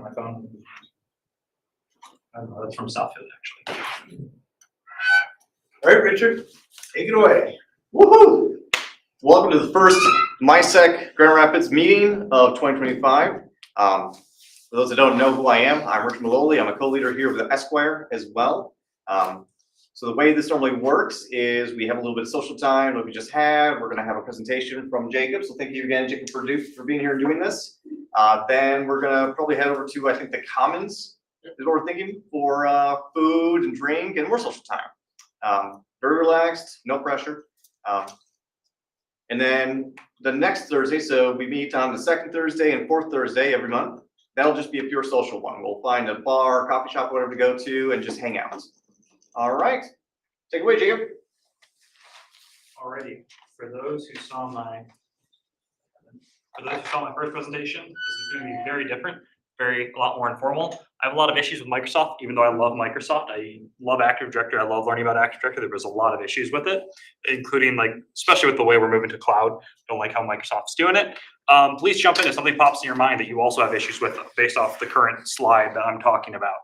my phone. I don't know, that's from Southfield, actually. All right, Richard, take it away. Woohoo! Welcome to the first MySec Grand Rapids meeting of 2025. For those that don't know who I am, I'm Richard Maloli. I'm a co-leader here with Esquire as well. So the way this normally works is we have a little bit of social time like we just had. We're going to have a presentation from Jacob. So thank you again, Jacob, for being here and doing this. Then we're going to probably head over to, I think, the Commons is what we're thinking for food and drink and more social time. Very relaxed, no pressure. And then the next Thursday, so we meet on the second Thursday and fourth Thursday every month. That'll just be a pure social one. We'll find a bar, coffee shop, whatever to go to and just hang out. All right, take it away, Jacob. Alrighty, for those who saw my first presentation, this is going to be very different, a lot more informal. I have a lot of issues with Microsoft, even though I love Microsoft. I love Active Directory. I love learning about Active Directory. There was a lot of issues with it, including especially with the way we're moving to cloud. Don't like how Microsoft's doing it. Please jump in if something pops in your mind that you also have issues with based off the current slide that I'm talking about.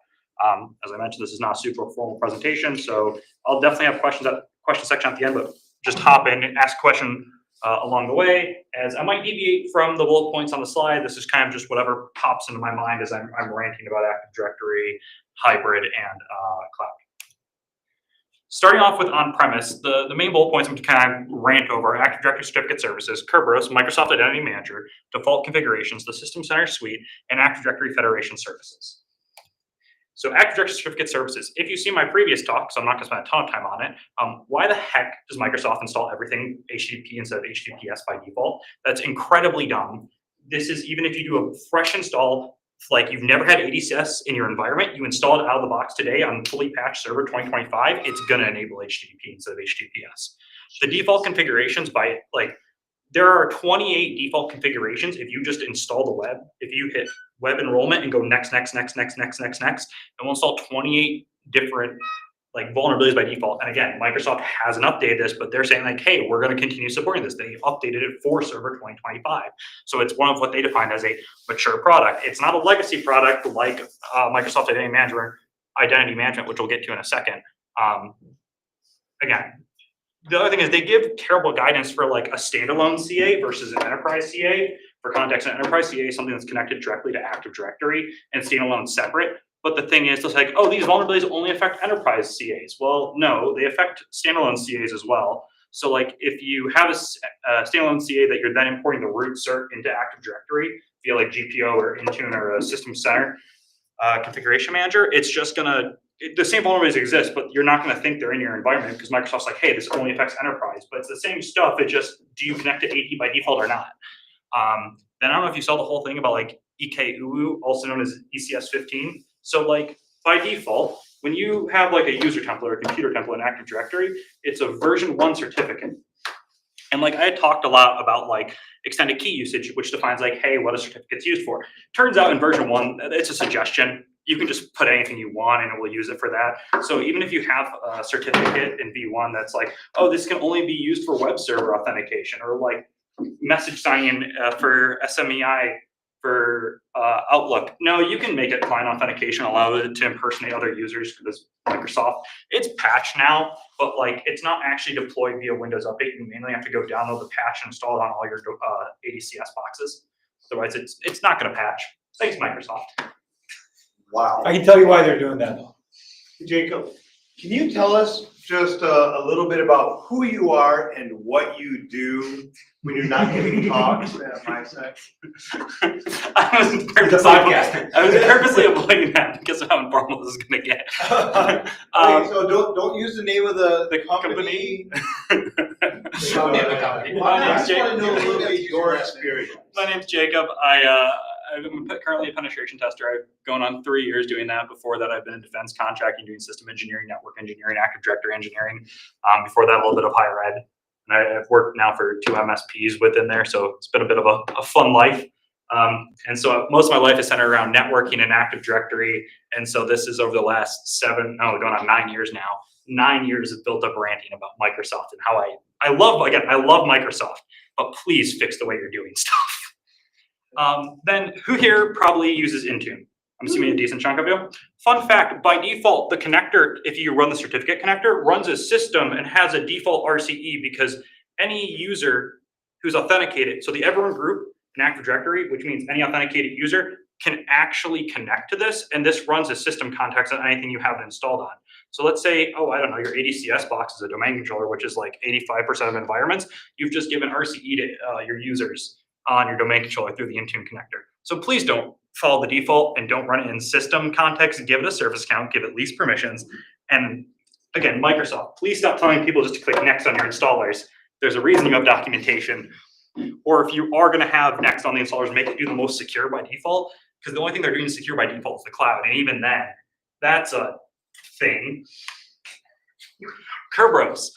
As I mentioned, this is not a super formal presentation, so I'll definitely have questions at the question section at the end, but just hop in and ask a question along the way, as I might deviate from the bullet points on the slide. This is kind of just whatever pops into my mind as I'm ranting about Active Directory, hybrid, and cloud. Starting off with on-premise, the main bullet points I'm going to kind of rant over: Active Directory Certificate Services, Kerberos, Microsoft Identity Manager, default configurations, the System Center Suite, and Active Directory Federation Services. So Active Directory Certificate Services, if you see my previous talk, so I'm not going to spend a ton of time on it, why the heck does Microsoft install everything HTTP instead of HTTPS by default? That's incredibly dumb. This is even if you do a fresh install, like you've never had ADCS in your environment, you install it out of the box today on fully patched server 2025, it's going to enable HTTP instead of HTTPS. The default configurations there are 28 default configurations. If you just install the web, if you hit web enrollment and go next, it will install 28 different vulnerabilities by default. And again, Microsoft hasn't updated this, but they're saying hey, we're going to continue supporting this. They updated it for server 2025. So it's one of what they define as a mature product. It's not a legacy product like Microsoft Identity Management, which we'll get to in a second. Again, the other thing is they give terrible guidance for a standalone CA versus an enterprise CA. For context, an enterprise CA is something that's connected directly to Active Directory and standalone separate. But the thing is, it's these vulnerabilities only affect enterprise CAs. Well, no, they affect standalone CAs as well. So if you have a standalone CA that you're then importing the root cert into Active Directory via GPO or Intune or a System Center configuration manager, it's just gonna, the same vulnerabilities exist, but you're not gonna think they're in your environment because Microsoft's hey, this only affects enterprise, but it's the same stuff. It just, do you connect to AD by default or not? Then I don't know if you saw the whole thing about EKUU, also known as ECS 15. So by default, when you have a user template or a computer template in Active Directory, it's a version 1 certificate. And I had talked a lot about extended key usage, which defines hey, what a certificate's used for. Turns out in version 1, it's a suggestion. You can just put anything you want and it will use it for that. So even if you have a certificate in V1 that's oh, this can only be used for web server authentication, or message sign-in for SMEI for Outlook. No, you can make it client authentication, allow it to impersonate other users because Microsoft. It's patched now, but it's not actually deployed via Windows Update. You mainly have to go download the patch and install it on all your ADCS boxes. Otherwise, it's not going to patch. Thanks, Microsoft. Wow. I can tell you why they're doing that. Jacob, can you tell us just a little bit about who you are and what you do when you're not giving talks at MySec? I was purposely avoiding that because of how informal this is going to get. So don't use the name of the company. My name's Jacob. I just want to know a little bit your experience. My name's Jacob. I'm currently a penetration tester. I've gone on 3 years doing that. Before that, I've been in defense contracting, doing system engineering, network engineering, Active Directory engineering. Before that, a little bit of higher ed. And I've worked now for 2 MSPs within there, so it's been a bit of a fun life. And so most of my life is centered around networking and Active Directory. And so this is over the last going on 9 years now. 9 years of built up ranting about Microsoft and how I love Microsoft, but please fix the way you're doing stuff. Then who here probably uses Intune? I'm assuming a decent chunk of you. Fun fact, by default, the connector, if you run the certificate connector, runs a system and has a default RCE because any user who's authenticated, so the everyone group in Active Directory, which means any authenticated user, can actually connect to this, and this runs a system context on anything you have it installed on. So let's say, oh, I don't know, your ADCS box is a domain controller, which is like 85% of environments. You've just given RCE to your users on your domain controller through the Intune connector. So please don't follow the default and don't run it in system context. Give it a service account, give it least permissions. And again, Microsoft, please stop telling people just to click next on your installers. There's a reason you have documentation. Or if you are going to have next on the installers, make it do the most secure by default, because the only thing they're doing secure by default is the cloud. And even then, that's a thing. Kerberos.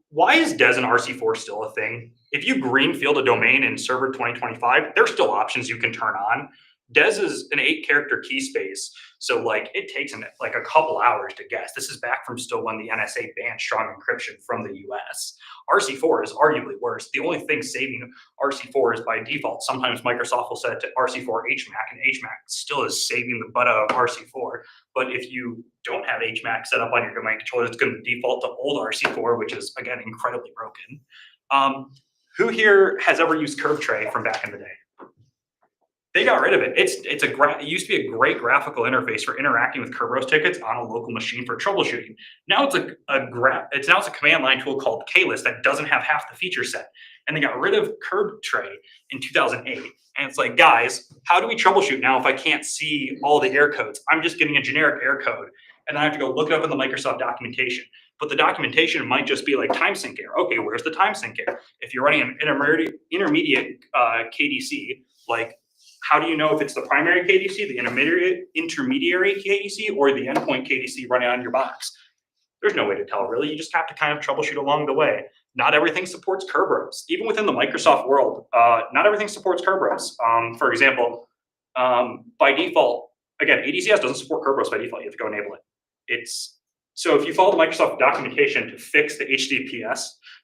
Why is DES and RC4 still a thing? If you greenfield a domain in server 2025, there's still options you can turn on. DES is an 8-character key space, so like it takes like a couple hours to guess. This is back from still when the NSA banned strong encryption from the US. RC4 is arguably worse. The only thing saving RC4 is by default. Sometimes Microsoft will set it to RC4 HMAC, and HMAC still is saving the butt out of RC4. But if you don't have HMAC set up on your domain controller, it's going to default to old RC4, which is, again, incredibly broken. Who here has ever used Curve Tray from back in the day? They got rid of it. It used to be a great graphical interface for interacting with Kerberos tickets on a local machine for troubleshooting. Now it's a command line tool called KList that doesn't have half the feature set. And they got rid of Curve Tray in 2008. And it's like, guys, how do we troubleshoot now if I can't see all the error codes? I'm just getting a generic error code, and then I have to go look it up in the Microsoft documentation. But the documentation might just be like time sync error. Okay, where's the time sync error? If you're running an intermediate KDC, like, how do you know if it's the primary KDC, the intermediary KDC, or the endpoint KDC running on your box? There's no way to tell, really. You just have to kind of troubleshoot along the way. Not everything supports Kerberos. Even within the Microsoft world, not everything supports Kerberos. For example, by default, again, ADCS doesn't support Kerberos by default. You have to go enable it. So if you follow the Microsoft documentation to fix the HTTP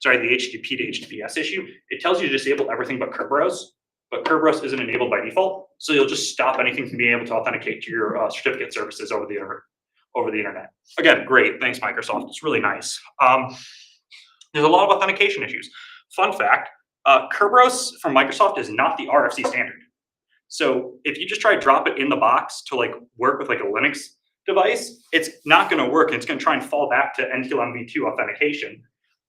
to HTTPS issue, it tells you to disable everything but Kerberos. But Kerberos isn't enabled by default, so you'll just stop anything from being able to authenticate to your certificate services over the internet. Again, great, thanks Microsoft, it's really nice. There's a lot of authentication issues. Fun fact, Kerberos from Microsoft is not the RFC standard. So if you just try to drop it in the box to like work with like a Linux device, it's not gonna work, and it's gonna try and fall back to NTLM v2 authentication.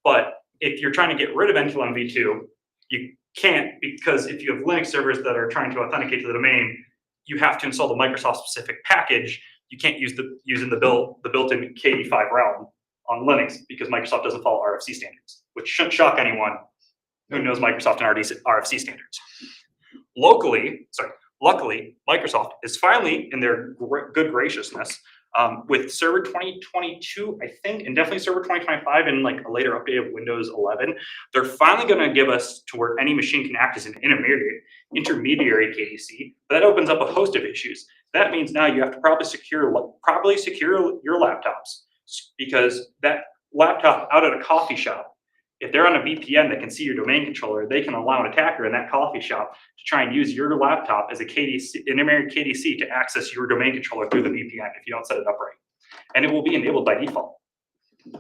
But if you're trying to get rid of NTLM v2, you can't, because if you have Linux servers that are trying to authenticate to the domain, you have to install the Microsoft specific package. You can't use the built-in KD5 realm on Linux because Microsoft doesn't follow RFC standards, which shouldn't shock anyone who knows Microsoft and RFC standards. Luckily, Microsoft is finally, in their good graciousness, with Server 2022, I think, and definitely Server 2025 and like a later update of Windows 11, they're finally going to give us to where any machine can act as an intermediary KDC, but that opens up a host of issues. That means now you have to properly secure your laptops, because that laptop out at a coffee shop, if they're on a VPN that can see your domain controller, they can allow an attacker in that coffee shop to try and use your laptop as a KDC, intermediary KDC, to access your domain controller through the VPN if you don't set it up right. And it will be enabled by default.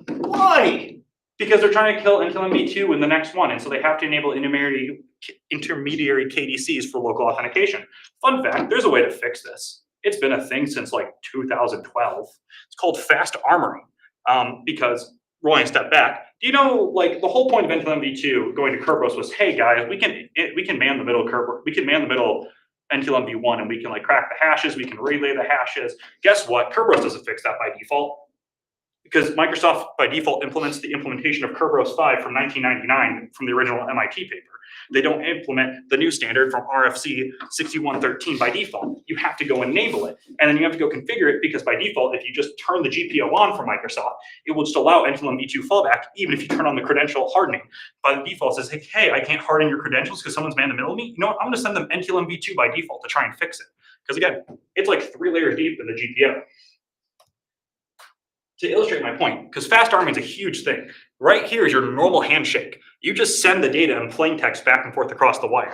Why? Because they're trying to kill NTLM v2 in the next one, and so they have to enable intermediary KDCs for local authentication. Fun fact, there's a way to fix this. It's been a thing since like 2012. It's called fast armoring, because rolling a step back, do you know, like, the whole point of NTLM v2 going to Kerberos was, hey guys, we can man the middle NTLM v1, and we can like crack the hashes, we can relay the hashes. Guess what? Kerberos doesn't fix that by default, because Microsoft by default implements the implementation of Kerberos 5 from 1999 from the original MIT paper. They don't implement the new standard from RFC 6113 by default. You have to go enable it, and then you have to go configure it, because by default, if you just turn the GPO on from Microsoft, it will just allow NTLM v2 fallback, even if you turn on the credential hardening. By default, it says, hey, I can't harden your credentials because someone's man in the middle of me. You know what? I'm going to send them NTLM v2 by default to try and fix it. Because again, it's like 3 layers deep in the GPO. To illustrate my point, because fast arming is a huge thing. Right here is your normal handshake. You just send the data in plain text back and forth across the wire.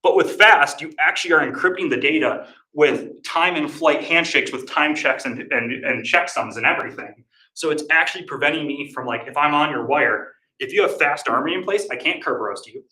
But with fast, you actually are encrypting the data with time and flight handshakes with time checks and checksums and everything. So it's actually preventing me from, like, if I'm on your wire, if you have fast armoring in place, I can't curb roast you,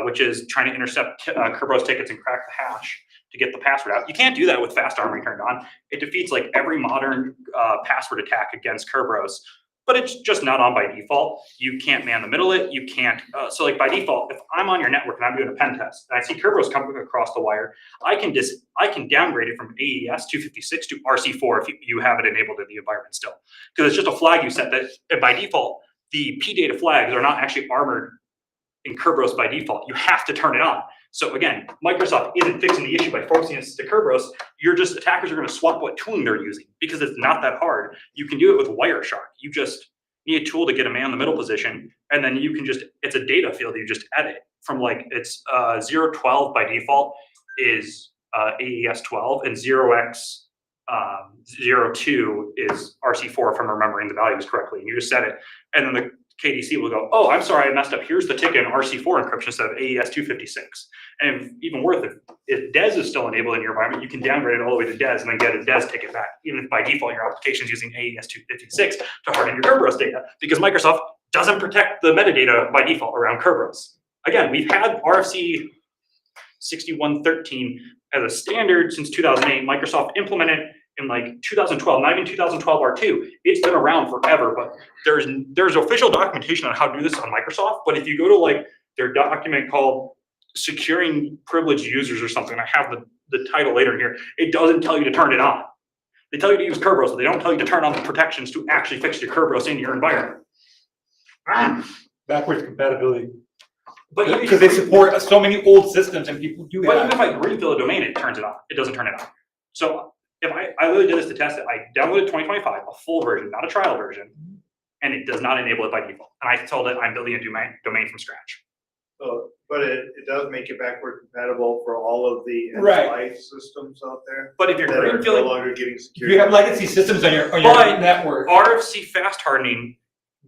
which is trying to intercept curb roast tickets and crack the hash to get the password out. You can't do that with fast armoring turned on. It defeats like every modern password attack against curb roast, but it's just not on by default. You can't man the middle it. You can't. So like by default, if I'm on your network and I'm doing a pen test and I see curb roast coming across the wire, I can downgrade it from AES 256 to RC4 if you have it enabled in the environment still, because it's just a flag you set that by default. The P data flags are not actually armored in curb roast by default. You have to turn it on. So again, Microsoft isn't fixing the issue by forcing us to curb roast. Attackers are going to swap what tooling they're using because it's not that hard. You can do it with Wireshark. You just need a tool to get a man in the middle position, and then you can it's a data field you just edit from, like, it's 012 by default is AES 12 and 0x 02 is RC4 if I'm remembering the values correctly. And you just set it, and then the KDC will go, oh, I'm sorry, I messed up. Here's the ticket in RC4 encryption instead of AES 256. And even worth it, if DES is still enabled in your environment, you can downgrade it all the way to DES and then get a DES ticket back, even if by default your application is using AES 256 to harden your curb roast data, because Microsoft doesn't protect the metadata by default around curb roast. Again, we've had RFC 6113 as a standard since 2008. Microsoft implemented in like 2012, not even 2012 R2. It's been around forever, but there's official documentation on how to do this on Microsoft. But if you go to like their document called Securing Privileged Users or something, I have the title later in here, it doesn't tell you to turn it on. They tell you to use curb roast, but they don't tell you to turn on the protections to actually fix your curb roast in your environment. Backwards compatibility. But Because they support so many old systems and people do But even have. if I greenfield a domain, it turns it on. It doesn't turn it on. So if I literally did this to test it, I downloaded 2025, a full version, not a trial version, and it does not enable it by default. And I told it I'm building a domain from scratch. But it does make it backward compatible for all of the Right. life systems out there But if you're that are no greenfielding, longer getting secure. You have legacy systems on your But network. RFC fast hardening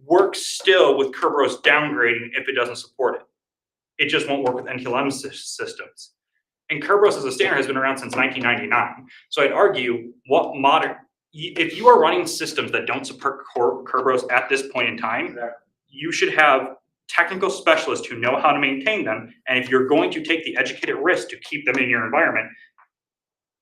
works still with curb roast downgrading if it doesn't support it. It just won't work with NTLM systems. And curb roast as a standard has been around since 1999. So I'd argue if you are running systems that don't support curb roast at this point in time, you should have technical specialists who know how to maintain them. And if you're going to take the educated risk to keep them in your environment,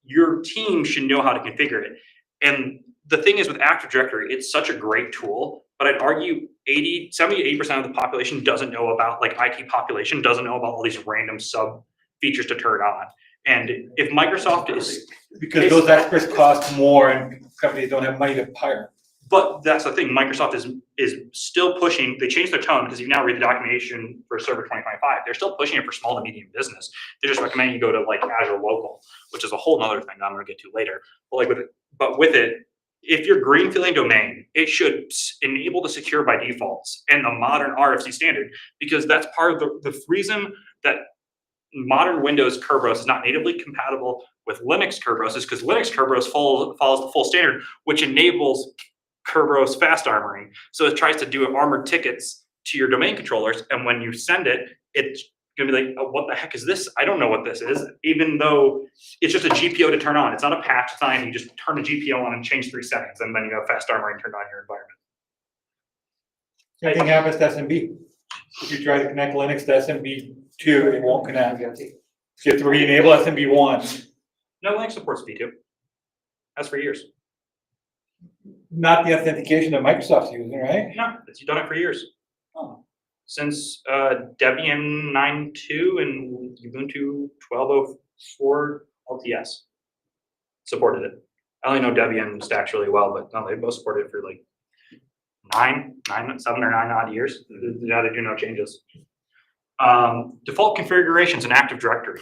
your team should know how to configure it. And the thing is with Active Directory, it's such a great tool, but I'd argue 70 to 80% of the population doesn't know about, like IT population doesn't know about all these random sub features to turn on. And if Microsoft is, Because those experts cost more and companies don't have money to hire. but that's the thing, Microsoft is still pushing, they changed their tone because you now read the documentation for Server 2025, they're still pushing it for small to medium business. They're just recommending you go to like Azure Local, which is a whole nother thing that I'm gonna get to later. But with it, if you're greenfielding domain, it should enable the secure by defaults and the modern RFC standard, because that's part of the reason that modern Windows curb roast is not natively compatible with Linux curb roast is because Linux curb roast follows the full standard, which enables curb roast fast armoring. So it tries to do armored tickets to your domain controllers, and when you send it, it's gonna be like, oh, what the heck is this? I don't know what this is, even though it's just a GPO to turn on. It's not a patch, it's not anything. You just turn the GPO on and change 3 settings, and then you have fast armoring turned on in your environment. Same thing happens to SMB. If you try to connect Linux to SMB2, it won't connect. So you have to re-enable SMB1. No, Linux supports V2. That's for years. Not the authentication that Microsoft's using, right? No, you've done it for years. Oh. Since Debian 9.2 and Ubuntu 12.04 LTS supported it. I only know Debian stacks really well, but no, they both supported it for like 7 or 9 odd years. Yeah, they do no changes. Default configurations in Active Directory.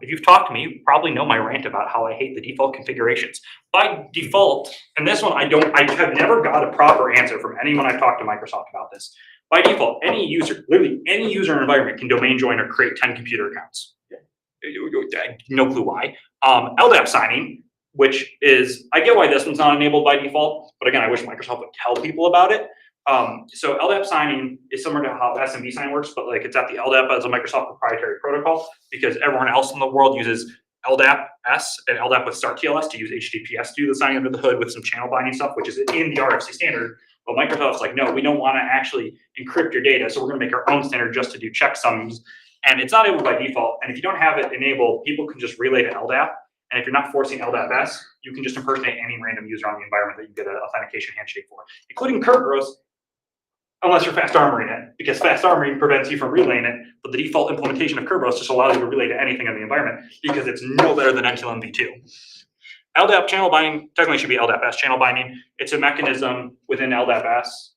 If you've talked to me, you probably know my rant about how I hate the default configurations. By default, and this one I have never got a proper answer from anyone I've talked to Microsoft about this. By default, literally any user environment can domain join or create 10 computer accounts. No clue why. LDAP signing, which is, I get why this one's not enabled by default, but again, I wish Microsoft would tell people about it. So LDAP signing is similar to how SMB sign works, but like it's at the LDAP as a Microsoft proprietary protocol, because everyone else in the world uses LDAP S and LDAP with Start TLS to use HTTPS to do the signing under the hood with some channel binding stuff, which is in the RFC standard. But Microsoft's like, no, we don't want to actually encrypt your data, so we're going to make our own standard just to do checksums. And it's not able by default. And if you don't have it enabled, people can just relay to LDAP. And if you're not forcing LDAP S, you can just impersonate any random user on the environment that you get an authentication handshake for, including Kerberos, unless you're fast armoring it, because fast armoring prevents you from relaying it. But the default implementation of Kerberos just allows you to relay to anything in the environment because it's no better than NTLM v2. LDAP channel binding technically should be LDAP S channel binding. It's a mechanism within LDAP S,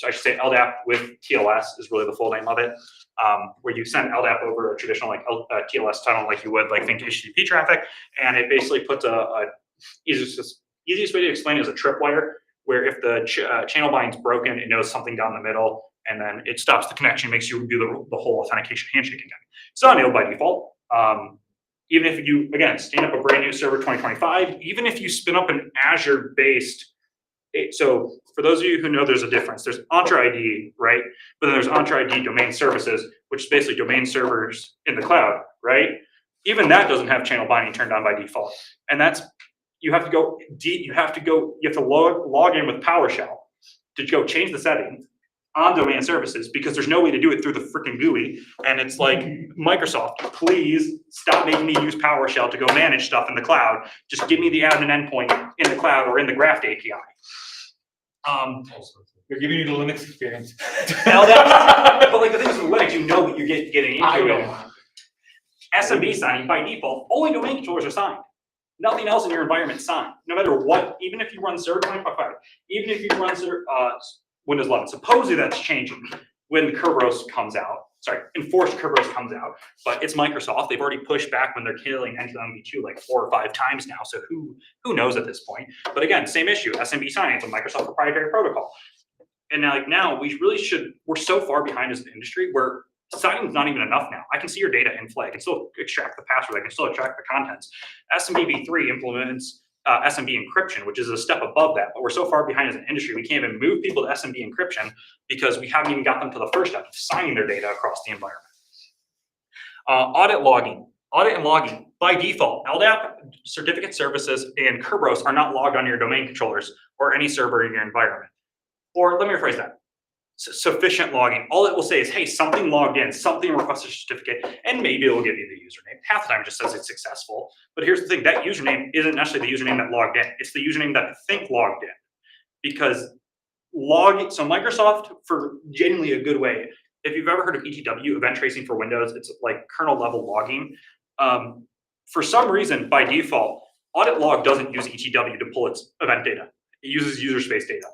I should say LDAP with TLS is really the full name of it, where you send LDAP over a traditional like TLS tunnel like you would like think HTTP traffic, and it basically puts easiest way to explain it is a tripwire, where if the channel bind's broken, it knows something down the middle, and then it stops the connection, makes you do the whole authentication handshake again. It's not enabled by default. Even if you, again, stand up a brand new server 2025, even if you spin up an Azure-based, so for those of you who know there's a difference, there's Entra ID, right? But then there's Entra ID domain services, which is basically domain servers in the cloud, right? Even that doesn't have channel binding turned on by default. And that's, you have to go deep, you have to log in with PowerShell to go change the settings on domain services, because there's no way to do it through the freaking GUI. And it's like, Microsoft, please stop making me use PowerShell to go manage stuff in the cloud. Just give me the admin endpoint in the cloud or in the Graft API. They're giving you the Linux experience. LDAP, but like the thing is with Linux, you know what you're getting into. I know. SMB signing by default, only domain controllers are signed. Nothing else in your environment is signed. No matter what, even if you run Server 2025, even if you run Windows 11, supposedly that's changing when Kerberos comes out. Sorry, enforced Kerberos comes out, but it's Microsoft. They've already pushed back when they're killing NTLM v2 like 4 or 5 times now. So who knows at this point? But again, same issue. SMB signing, it's a Microsoft proprietary protocol. And now we really should. We're so far behind as an industry where signing is not even enough now. I can see your data in flight. I can still extract the password. I can still extract the contents. SMB v3 implements SMB encryption, which is a step above that. But we're so far behind as an industry, we can't even move people to SMB encryption because we haven't even got them to the first step of signing their data across the environment. Audit and logging. By default, LDAP, certificate services, and Kerberos are not logged on your domain controllers or any server in your environment. Or let me rephrase that. Sufficient logging. All it will say is, hey, something logged in, something requested a certificate, and maybe it will give you the username. Half the time it just says it's successful. But here's the thing, that username isn't necessarily the username that logged in. It's the username that I think logged in. Because so Microsoft, for genuinely a good way, if you've ever heard of ETW, event tracing for Windows, it's like kernel level logging. For some reason, by default, audit log doesn't use ETW to pull its event data. It uses user space data.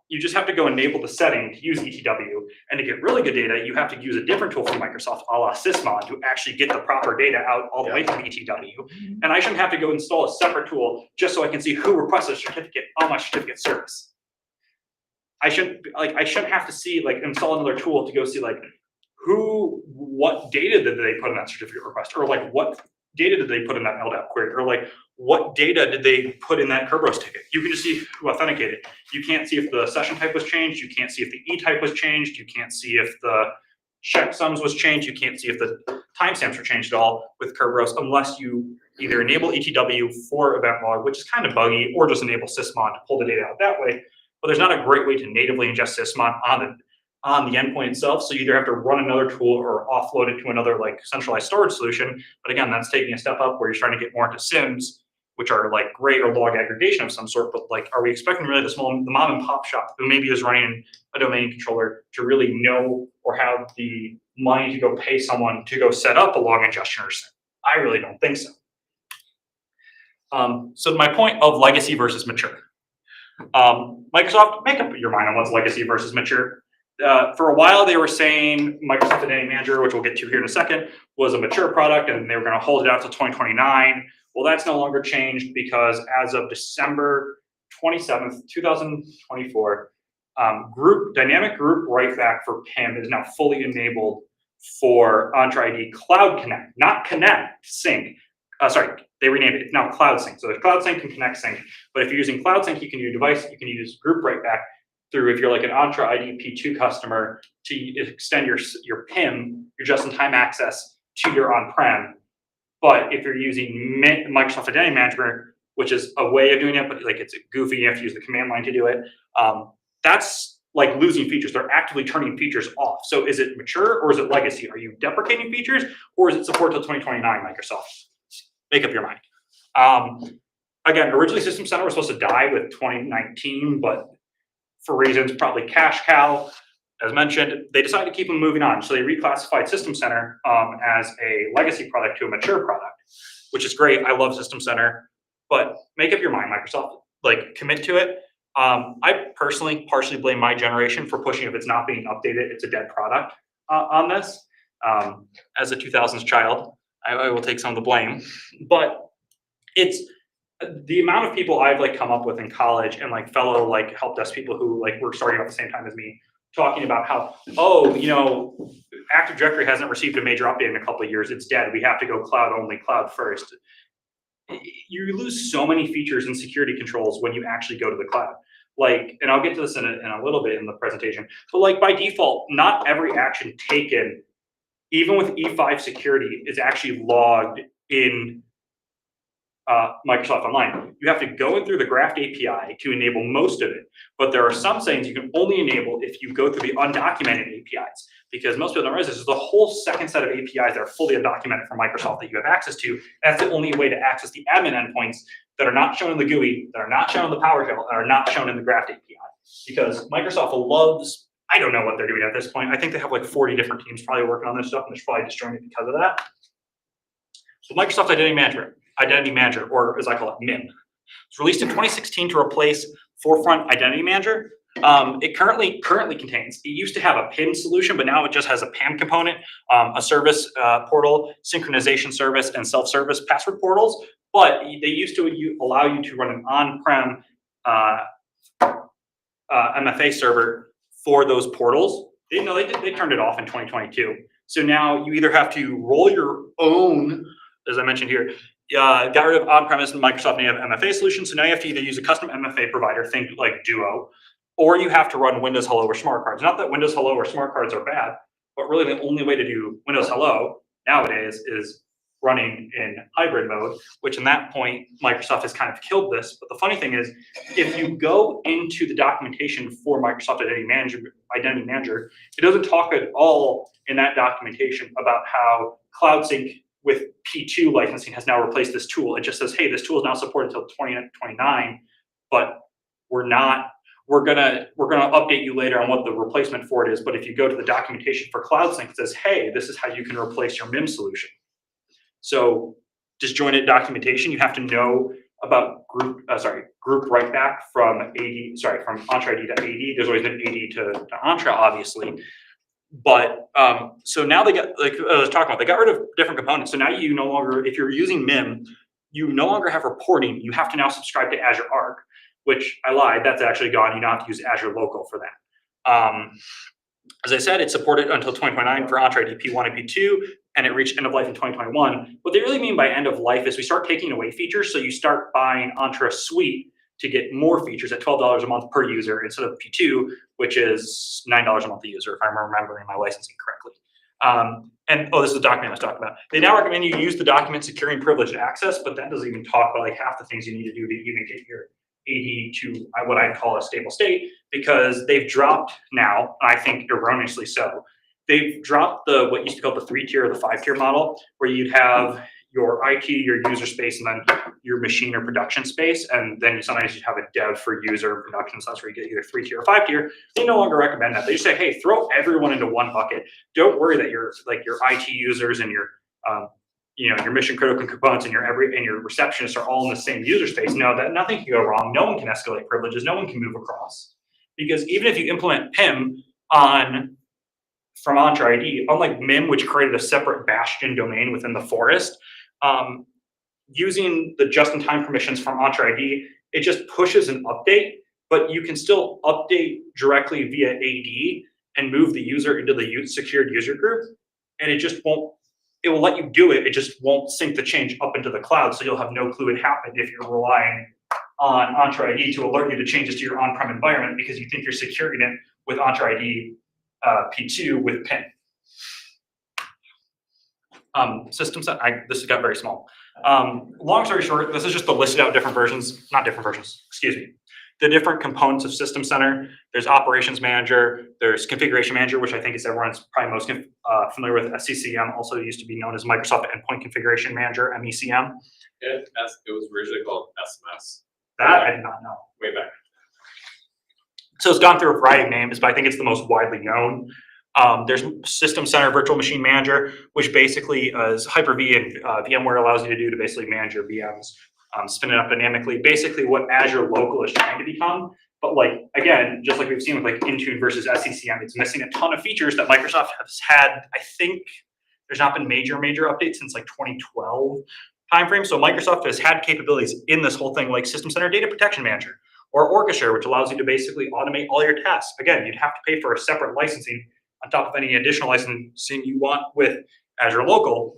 You just have to go enable the setting to use ETW, and to get really good data, you have to use a different tool from Microsoft, a la Sysmon, to actually get the proper data out all the way from ETW. And I shouldn't have to go install a separate tool just so I can see who requested a certificate on my certificate service. I shouldn't have to see install another tool to go see what data did they put in that certificate request, or what data did they put in that LDAP query, or what data did they put in that Kerberos ticket? You can just see who authenticated. You can't see if the session type was changed. You can't see if the E type was changed. You can't see if the checksums was changed. You can't see if the timestamps were changed at all with Kerberos unless you either enable ETW for event log, which is kind of buggy, or just enable Sysmon to pull the data out that way. But there's not a great way to natively ingest Sysmon on the endpoint itself. So you either have to run another tool or offload it to another centralized storage solution. But again, that's taking a step up where you're starting to get more into SIMs, which are great or log aggregation of some sort. But are we expecting really the mom and pop shop who maybe is running a domain controller to really know or have the money to go pay someone to go set up a log ingestion or SIM? I really don't think so. So my point of legacy versus mature. Microsoft, make up your mind on what's legacy versus mature. For a while, they were saying Microsoft Identity Manager, which we'll get to here in a second, was a mature product, and they were going to hold it out till 2029. Well, that's no longer changed because as of December 27th, 2024, dynamic group writeback for PIM is now fully enabled for Entra ID Cloud Connect, not Connect Sync. They renamed it. It's now Cloud Sync. So there's Cloud Sync and Connect Sync. But if you're using Cloud Sync, you can use group writeback through, if you're an Entra ID P2 customer, to extend your PIM, your just-in-time access, to your on-prem But if you're using Microsoft Identity Manager, which is a way of doing it, but like it's goofy, you have to use the command line to do it. That's like losing features. They're actively turning features off. So is it mature or is it legacy? Are you deprecating features or is it support till 2029, Microsoft? Make up your mind. Again, originally System Center was supposed to die with 2019, but for reasons probably cash cow, as mentioned, they decided to keep them moving on. So they reclassified System Center as a legacy product to a mature product, which is great. I love System Center, but make up your mind, Microsoft, like commit to it. I personally partially blame my generation for pushing if it's not being updated, it's a dead product on this. As a 2000s child, I will take some of the blame, but it's the amount of people I've like come up with in college and like fellow like help desk people who like were starting at the same time as me, talking about how, oh, you know, Active Directory hasn't received a major update in a couple of years. It's dead. We have to go cloud only, cloud first. You lose so many features and security controls when you actually go to the cloud. Like, and I'll get to this in a little bit in the presentation, but like by default, not every action taken, even with E5 security, is actually logged in Microsoft Online. You have to go in through the Graph API to enable most of it, but there are some settings you can only enable if you go through the undocumented APIs, because most people don't realize this is the whole second set of APIs that are fully undocumented from Microsoft that you have access to. That's the only way to access the admin endpoints that are not shown in the GUI, that are not shown in the PowerShell, and are not shown in the Graph API. Because Microsoft loves, I don't know what they're doing at this point. I think they have like 40 different teams probably working on this stuff, and they're probably destroying it because of that. So Microsoft Identity Manager, or as I call it, MIM. It's released in 2016 to replace Forefront Identity Manager. It currently contains, it used to have a PIM solution, but now it just has a PAM component, a service portal, synchronization service, and self-service password portals. But they used to allow you to run an on-prem MFA server for those portals. They turned it off in 2022. So now you either have to roll your own, as I mentioned here, got rid of on-premise and Microsoft native MFA solutions. So now you have to either use a custom MFA provider, think like Duo, or you have to run Windows Hello or smart cards. Not that Windows Hello or smart cards are bad, but really the only way to do Windows Hello nowadays is running in hybrid mode, which in that point, Microsoft has kind of killed this. But the funny thing is, if you go into the documentation for Microsoft Identity Manager, it doesn't talk at all in that documentation about how Cloud Sync with P2 licensing has now replaced this tool. It just says, hey, this tool is now supported until 2029, but we're gonna update you later on what the replacement for it is. But if you go to the documentation for Cloud Sync, it says, hey, this is how you can replace your MIM solution. So disjointed documentation, you have to know about group write back from Entra ID to AD. There's always been AD to Entra, obviously. But so now they got, like I was talking about, they got rid of different components. So now you no longer, if you're using MIM, you no longer have reporting. You have to now subscribe to Azure Arc, which I lied, that's actually gone. You now have to use Azure Local for that. As I said, it's supported until 2029 for Entra ID P1 and P2, and it reached end of life in 2021. What they really mean by end of life is we start taking away features. So you start buying Entra Suite to get more features at $12 a month per user instead of P2, which is $9 a month a user, if I'm remembering my licensing correctly. This is the document I was talking about. They now recommend you use the document securing privileged access, but that doesn't even talk about like half the things you need to do to even get your AD to what I call a stable state, because they've dropped now, and I think erroneously so, they've dropped what used to be called the 3-tier or the 5-tier model, where you'd have your IT, your user space, and then your machine or production space, and then sometimes you have a dev for user and production, so that's where you get either 3-tier or 5-tier. They no longer recommend that. They just say, hey, throw everyone into one bucket. Don't worry that your IT users and your your mission critical components and your receptionists are all in the same user space. No, that nothing can go wrong. No one can escalate privileges. No one can move across, because even if you implement PIM from Entra ID, unlike MIM, which created a separate bastion domain within the forest, using the just-in-time permissions from Entra ID, it just pushes an update, but you can still update directly via AD and move the user into the secured user group, and it just won't. It will let you do it. It just won't sync the change up into the cloud, so you'll have no clue it happened if you're relying on Entra ID to alert you to changes to your on-prem environment because you think you're securing it with Entra ID P2 with PIN. Systems, this got very small. Long story short, this is just the listed out different versions, not different versions, excuse me. The different components of System Center. There's Operations Manager, there's Configuration Manager, which I think is everyone's probably most familiar with. SCCM also used to be known as Microsoft Endpoint Configuration Manager, MECM. It was originally called SMS. That I did not know. Way back. So it's gone through a variety of names, but I think it's the most widely known. There's System Center Virtual Machine Manager, which basically is Hyper-V and VMware allows you to do to basically manage your VMs, spin it up dynamically. Basically what Azure Local is trying to become. But like, again, just like we've seen with like Intune versus SCCM, it's missing a ton of features that Microsoft has had. I think there's not been major updates since like 2012 timeframe. So Microsoft has had capabilities in this whole thing like System Center Data Protection Manager or Orchestra, which allows you to basically automate all your tasks. Again, you'd have to pay for a separate licensing on top of any additional licensing you want with Azure Local.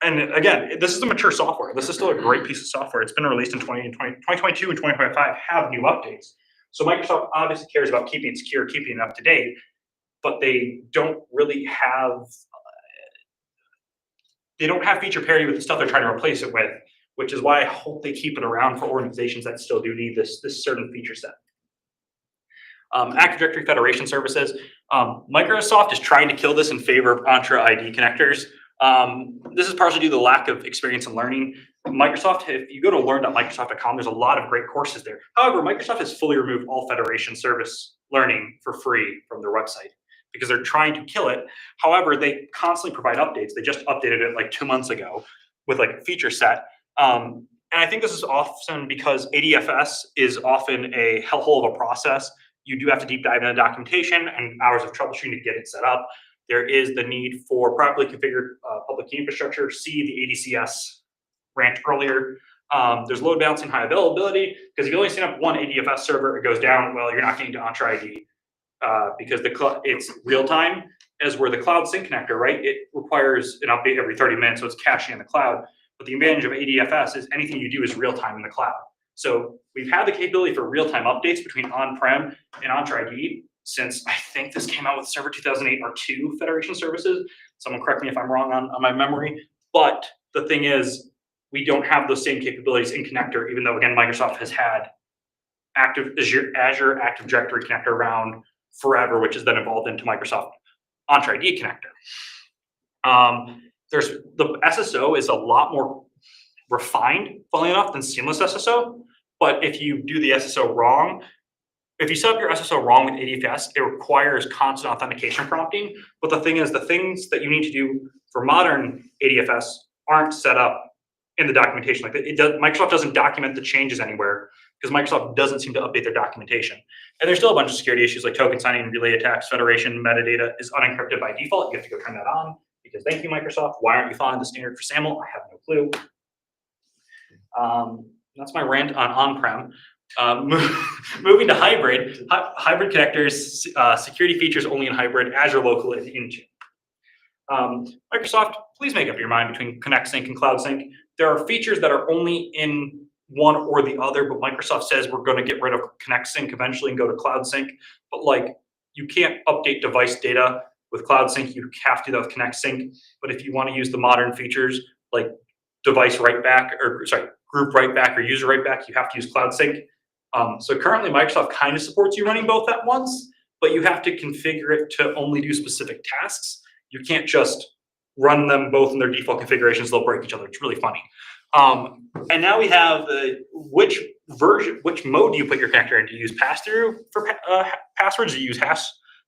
And again, this is a mature software. This is still a great piece of software. It's been released in 2022 and 2025 have new updates. So Microsoft obviously cares about keeping it secure, keeping it up to date, but they don't really have, feature parity with the stuff they're trying to replace it with, which is why I hope they keep it around for organizations that still do need this certain feature set. Active Directory Federation Services. Microsoft is trying to kill this in favor of Entra ID connectors. This is partially due to the lack of experience in learning. Microsoft, if you go to learn.microsoft.com, there's a lot of great courses there. However, Microsoft has fully removed all Federation service learning for free from their website because they're trying to kill it. However, they constantly provide updates. They just updated it like 2 months ago with like a feature set. And I think this is often because ADFS is often a hellhole of a process. You do have to deep dive into documentation and hours of troubleshooting to get it set up. There is the need for properly configured public key infrastructure. See the ADCS rant earlier. There's load balancing, high availability, because if you only stand up one ADFS server, it goes down. Well, you're not getting to Entra ID because it's real time, as where the cloud sync connector, right? It requires an update every 30 minutes, so it's caching in the cloud. But the advantage of ADFS is anything you do is real time in the cloud. So we've had the capability for real time updates between on-prem and Entra ID since I think this came out with Server 2008 or 2 Federation services. Someone correct me if I'm wrong on my memory. But the thing is, we don't have those same capabilities in connector, even though, again, Microsoft has had Azure Active Directory connector around forever, which has then evolved into Microsoft Entra ID connector. There's the SSO is a lot more refined, funnily enough, than seamless SSO. But if you do the SSO wrong, if you set up your SSO wrong with ADFS, it requires constant authentication prompting. But the thing is, the things that you need to do for modern ADFS aren't set up in the documentation. Like Microsoft doesn't document the changes anywhere because Microsoft doesn't seem to update their documentation. And there's still a bunch of security issues like token signing, relay attacks, federation metadata is unencrypted by default. You have to go turn that on because thank you, Microsoft. Why aren't you following the standard for SAML? I have no clue. That's my rant on on-prem. Moving to hybrid. Hybrid connectors, security features only in hybrid, Azure Local and Intune. Microsoft, please make up your mind between Connect Sync and Cloud Sync. There are features that are only in one or the other, but Microsoft says we're going to get rid of Connect Sync eventually and go to Cloud Sync. But like, you can't update device data with Cloud Sync. You have to do that with Connect Sync. But if you want to use the modern features like device write back, or sorry, group write back or user write back, you have to use Cloud Sync. So currently Microsoft kind of supports you running both at once, but you have to configure it to only do specific tasks. You can't just run them both in their default configurations. They'll break each other. It's really funny. And now we have which mode do you put your connector in? Do you use pass-through for passwords? Do you use hash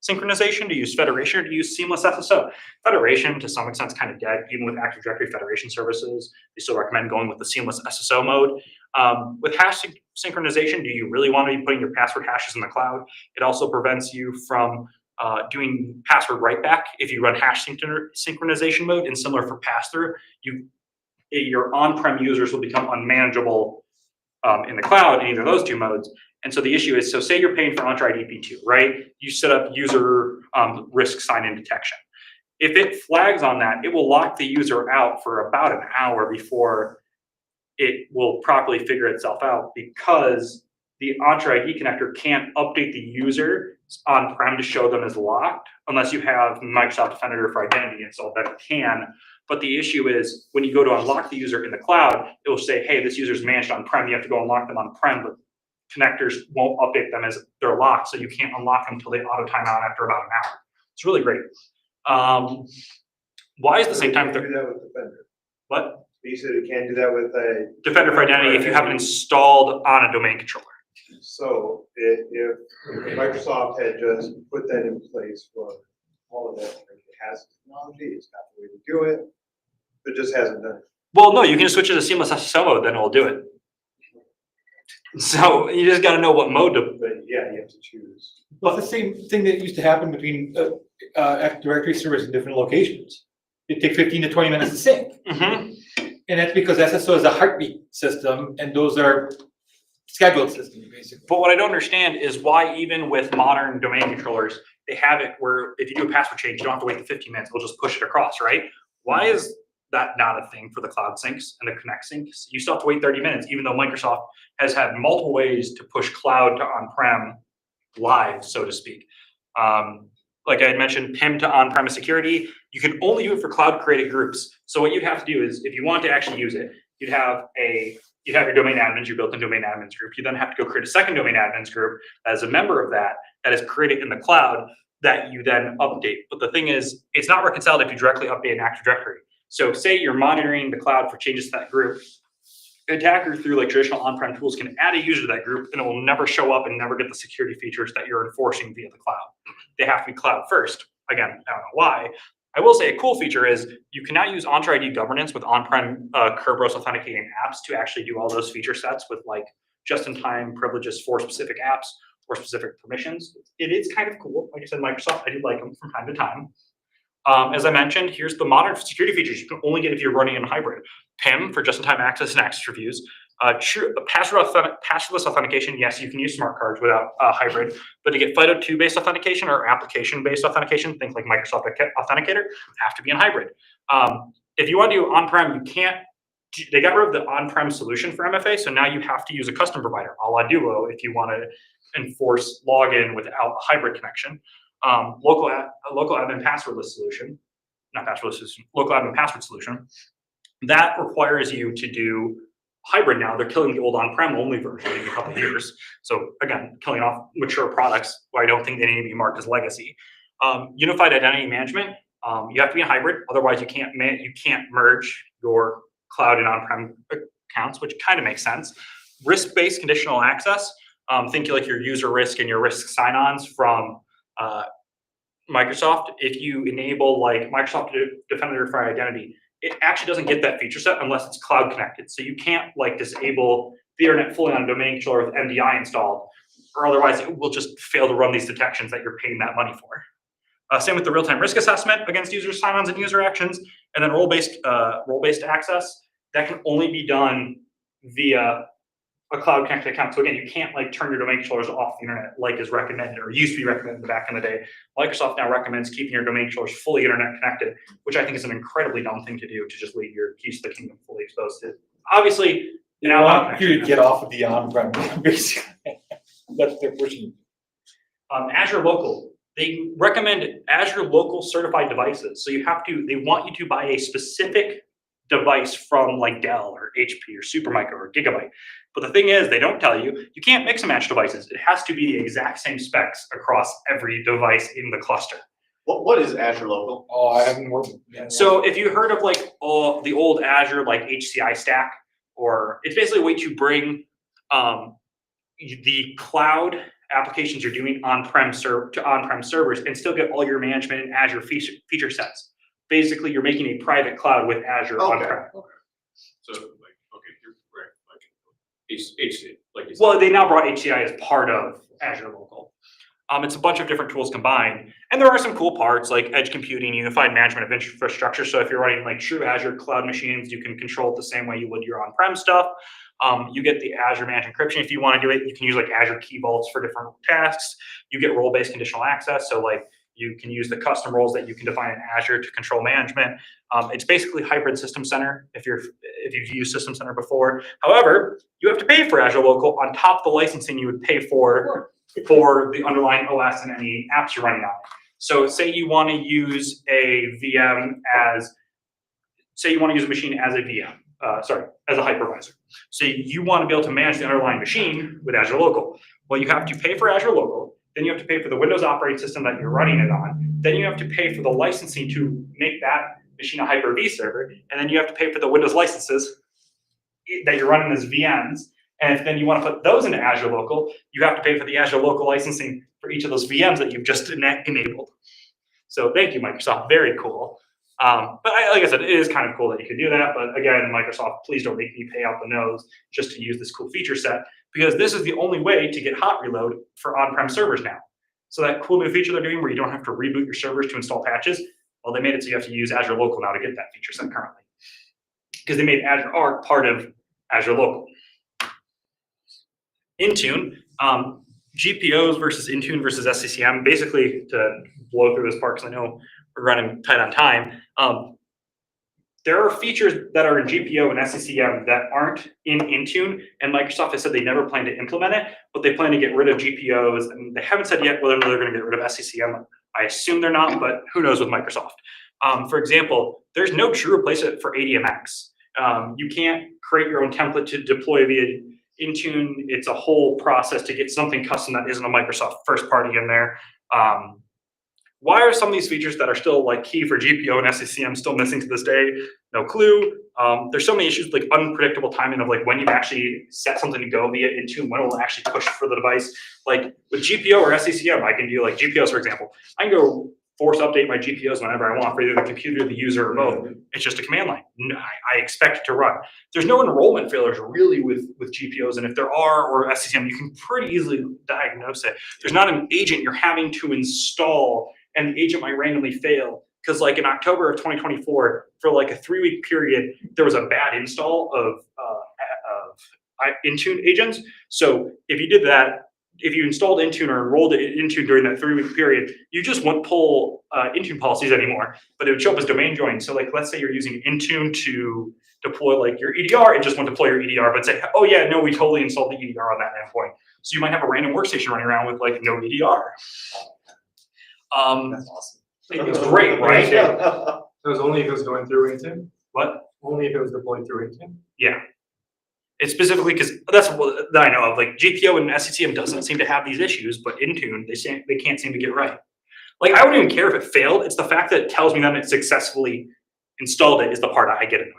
synchronization? Do you use federation? Or do you use seamless SSO? Federation, to some extent, is kind of dead. Even with Active Directory Federation services, they still recommend going with the seamless SSO mode. With hash synchronization, do you really want to be putting your password hashes in the cloud? It also prevents you from doing password write back. If you run hash synchronization mode, and similar for pass-through, your on-prem users will become unmanageable in the cloud in either of those two modes. And so the issue is, so say you're paying for Entra ID V2, right? You set up user risk sign-in detection. If it flags on that, it will lock the user out for about an hour before it will properly figure itself out, because the Entra ID connector can't update the user on-prem to show them as locked unless you have Microsoft Defender for Identity installed. That can, But the issue is when you go to unlock the user in the cloud, it will say, hey, this user's managed on-prem. You have to go unlock them on-prem, but connectors won't update them as they're locked. So you can't unlock them until they auto time out after about an hour. It's really great. Why is the same time? You can't do that with Defender. What? You said you can't do that with a. Defender for Identity if you have it installed on a domain controller. So if Microsoft had just put that in place for all of that, like it has technology, it's got the way to do it, but just hasn't done it. Well, no, you can switch it to seamless SSO mode, then it'll do it. So you just got to know what mode to. But yeah, you have to choose. Well, it's the same thing that used to happen between Active Directory servers in different locations. It'd take 15 to 20 minutes to sync. Mm-hmm. And that's because SSO is a heartbeat system and those are scheduled systems, basically. But what I don't understand is why even with modern domain controllers, they have it where if you do a password change, you don't have to wait the 15 minutes, it'll just push it across, right? Why is that not a thing for the cloud syncs and the connect syncs? You still have to wait 30 minutes, even though Microsoft has had multiple ways to push cloud to on-prem live, so to speak. Like I had mentioned, PIM to on-premise security, you can only do it for cloud created groups. So what you'd have to do is if you want to actually use it, you'd have your domain admins, your built-in domain admins group. You then have to go create a second domain admins group as a member of that is created in the cloud that you then update. But the thing is, it's not reconciled if you directly update an Active Directory. So say you're monitoring the cloud for changes to that group, an attacker through like traditional on-prem tools can add a user to that group and it will never show up and never get the security features that you're enforcing via the cloud. They have to be cloud first. Again, I don't know why. I will say a cool feature is you can now use Entra ID governance with on-prem Kerberos authenticating apps to actually do all those feature sets with like just-in-time privileges for specific apps or specific permissions. It is kind of cool. Like I said, Microsoft, I do like them from time to time. As I mentioned, here's the modern security features you can only get if you're running in hybrid. PIM for just-in-time access and access reviews. Passwordless authentication, yes, you can use smart cards without hybrid, but to get FIDO2-based authentication or application-based authentication, think like Microsoft Authenticator, have to be in hybrid. If you want to do on-prem, you can't. They got rid of the on-prem solution for MFA, so now you have to use a custom provider, a la Duo, if you want to enforce login without a hybrid connection. Local admin passwordless solution, not passwordless solution, local admin password solution. That requires you to do hybrid now. They're killing the old on-prem only version in a couple of years. So again, killing off mature products where I don't think they need to be marked as legacy. Unified identity management, you have to be a hybrid. Otherwise, you can't merge your cloud and on-prem accounts, which kind of makes sense. Risk-based conditional access. Think like your user risk and your risk sign-ons from Microsoft. If you enable like Microsoft Defender for Identity, it actually doesn't get that feature set unless it's cloud connected. So you can't like disable the internet fully on a domain controller with MDI installed, or otherwise it will just fail to run these detections that you're paying that money for. Same with the real-time risk assessment against user sign-ons and user actions, and then role-based access that can only be done via a cloud connected account. So again, you can't like turn your domain controllers off the internet like is recommended or used to be recommended back in the day. Microsoft now recommends keeping your domain controllers fully internet connected, which I think is an incredibly dumb thing to do, to just leave your keys to the kingdom fully exposed to. Obviously, They want you to get off of the on-prem, basically. That's what they're pushing. Azure Local. They recommend Azure Local certified devices. So they want you to buy a specific device from like Dell or HP or Supermicro or Gigabyte. But the thing is, they don't tell you, you can't mix and match devices. It has to be the exact same specs across every device in the cluster. What is Azure Local? Oh, I haven't worked. So if you heard of like the old Azure like HCI stack, or it's basically a way to bring the cloud applications you're doing on-prem to on-prem servers and still get all your management and Azure feature sets. Basically, you're making a private cloud with Azure on-prem. So like, okay, you're right, like HCI, like you said. Well, they now brought HCI as part of Azure Local. It's a bunch of different tools combined, and there are some cool parts like edge computing, unified management of infrastructure. So if you're running like true Azure cloud machines, you can control it the same way you would your on-prem stuff. You get the Azure Managed Encryption. If you want to do it, you can use like Azure Key Vaults for different tasks. You get role-based conditional access. So like you can use the custom roles that you can define in Azure to control management. It's basically hybrid System Center if you've used System Center before. However, you have to pay for Azure Local on top of the licensing you would pay for the underlying OS and any apps you're running on. So say you want to use a VM as say you want to use a machine as a VM, as a hypervisor. So you want to be able to manage the underlying machine with Azure Local. Well, you have to pay for Azure Local, then you have to pay for the Windows operating system that you're running it on, then you have to pay for the licensing to make that machine a Hyper-V server, and then you have to pay for the Windows licenses that you're running as VMs. And if then you want to put those into Azure Local, you have to pay for the Azure Local licensing for each of those VMs that you've just enabled. So thank you, Microsoft. Very cool. But like I said, it is kind of cool that you can do that. But again, Microsoft, please don't make me pay out the nose just to use this cool feature set, because this is the only way to get hot reload for on-prem servers now. So that cool new feature they're doing where you don't have to reboot your servers to install patches, well, they made it so you have to use Azure Local now to get that feature set currently, because they made Azure Arc part of Azure Local. Intune, GPOs versus Intune versus SCCM. Basically, to blow through this part, because I know we're running tight on time. There are features that are in GPO and SCCM that aren't in Intune, and Microsoft has said they never plan to implement it, but they plan to get rid of GPOs, and they haven't said yet whether they're going to get rid of SCCM. I assume they're not, but who knows with Microsoft. For example, there's no true replacement for ADMX. You can't create your own template to deploy via Intune. It's a whole process to get something custom that isn't a Microsoft first party in there. Why are some of these features that are still like key for GPO and SCCM still missing to this day? No clue. There's so many issues like unpredictable timing of like when you actually set something to go via Intune, when it will actually push for the device. Like with GPO or SCCM, I can do like GPOs, for example. I can go force update my GPOs whenever I want for either the computer, the user, or both. It's just a command line. I expect it to run. There's no enrollment failures really with GPOs, and if there are, or SCCM, you can pretty easily diagnose it. There's not an agent you're having to install, and the agent might randomly fail. Because like in October of 2024, for like a 3-week period, there was a bad install of Intune agents. So if you did that, if you installed Intune or enrolled it Intune during that 3-week period, you just wouldn't pull Intune policies anymore, but it would show up as domain join. So like, let's say you're using Intune to deploy like your EDR, it just won't deploy your EDR, but say, oh yeah, no, we totally installed the EDR on that endpoint. So you might have a random workstation running around with like no EDR. That's awesome. It's great, right? It was only if it was going through Intune? What? Only if it was deployed through Intune? Yeah. It's specifically because that's what that I know of. Like GPO and SCCM doesn't seem to have these issues, but Intune, they can't seem to get right. Like I wouldn't even care if it failed. It's the fact that it tells me that it successfully installed it is the part I get annoyed